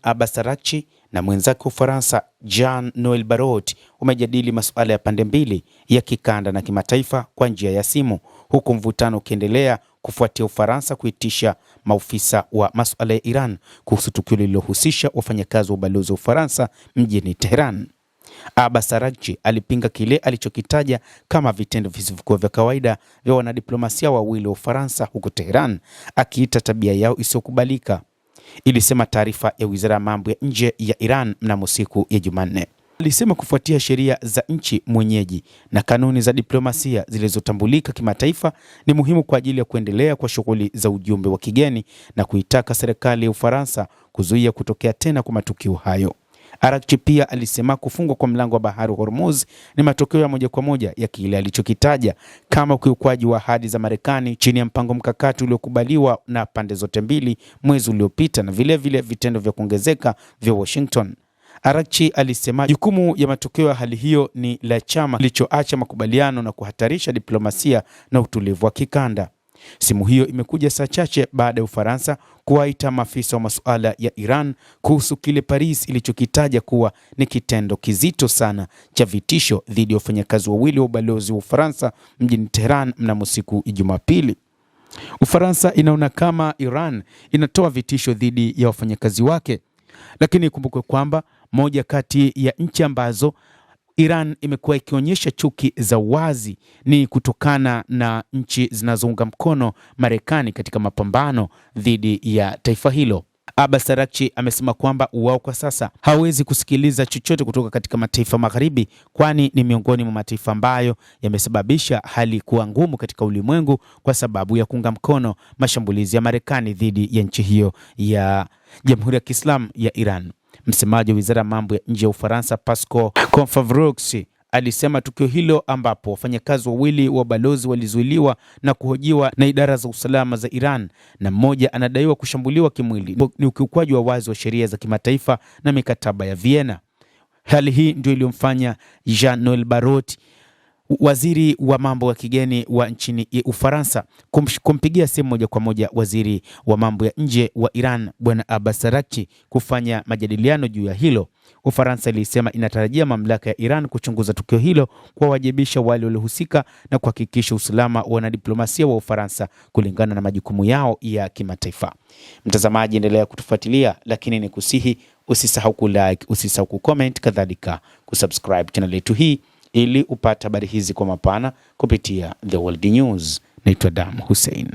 Abbas Araghchi na mwenzake wa Ufaransa Jean-Noel Barrot wamejadili masuala ya pande mbili ya kikanda na kimataifa kwa njia ya simu, huku mvutano ukiendelea kufuatia Ufaransa kuitisha maofisa wa masuala ya Iran kuhusu tukio lililohusisha wafanyakazi wa ubalozi wa Ufaransa mjini Tehran. Abbas Araghchi alipinga kile alichokitaja kama vitendo visivyokuwa vya kawaida vya wanadiplomasia wawili wa Ufaransa huko Tehran, akiita tabia yao isiyokubalika, ilisema taarifa ya Wizara ya Mambo ya Nje ya Iran mnamo siku ya Jumanne. Alisema kufuatia sheria za nchi mwenyeji na kanuni za diplomasia zilizotambulika kimataifa, ni muhimu kwa ajili ya kuendelea kwa shughuli za ujumbe wa kigeni na kuitaka serikali ya Ufaransa kuzuia kutokea tena kwa matukio hayo. Araghchi pia alisema kufungwa kwa mlango wa bahari Hormuz ni matokeo ya moja kwa moja ya kile alichokitaja kama ukiukwaji wa ahadi za Marekani chini ya mpango mkakati uliokubaliwa na pande zote mbili mwezi uliopita, na vile vitendo vya kuongezeka vya Washington. Araghchi alisema jukumu ya matokeo ya hali hiyo ni la chama kilichoacha makubaliano na kuhatarisha diplomasia na utulivu wa kikanda. Simu hiyo imekuja saa chache baada ya Ufaransa kuwaita maafisa wa masuala ya Iran kuhusu kile Paris ilichokitaja kuwa ni kitendo kizito sana cha vitisho dhidi ya wafanyakazi wawili wa ubalozi wa Ufaransa mjini Tehran mnamo siku ya Jumapili. Ufaransa inaona kama Iran inatoa vitisho dhidi ya wafanyakazi wake, lakini ikumbukwe kwamba moja kati ya nchi ambazo Iran imekuwa ikionyesha chuki za wazi ni kutokana na nchi zinazounga mkono Marekani katika mapambano dhidi ya taifa hilo. Abbas Araghchi amesema kwamba wao kwa sasa hawezi kusikiliza chochote kutoka katika mataifa magharibi, kwani ni miongoni mwa mataifa ambayo yamesababisha hali kuwa ngumu katika ulimwengu kwa sababu ya kuunga mkono mashambulizi ya Marekani dhidi ya nchi hiyo ya Jamhuri ya Kiislamu ya Iran. Msemaji wa Wizara ya Mambo ya Nje ya Ufaransa Pascal Confavroux alisema tukio hilo, ambapo wafanyakazi wawili wa balozi walizuiliwa na kuhojiwa na idara za usalama za Iran na mmoja anadaiwa kushambuliwa kimwili, ni ukiukwaji wa wazi wa sheria za kimataifa na mikataba ya Vienna. Hali hii ndio iliyomfanya Jean-Noel Barrot, waziri wa mambo ya kigeni wa nchini Ufaransa, kumpigia simu moja kwa moja waziri wa mambo ya nje wa Iran Bwana Abbas Araghchi kufanya majadiliano juu ya hilo. Ufaransa ilisema inatarajia mamlaka ya Iran kuchunguza tukio hilo, kuwawajibisha wale waliohusika na kuhakikisha usalama wa wanadiplomasia wa Ufaransa kulingana na majukumu yao ya kimataifa. Mtazamaji, endelea kutufuatilia, lakini ni kusihi usisahau kulike, usisahau kucomment, kadhalika kusubscribe channel yetu hii ili upate habari hizi kwa mapana kupitia The World News. Naitwa Dam Hussein.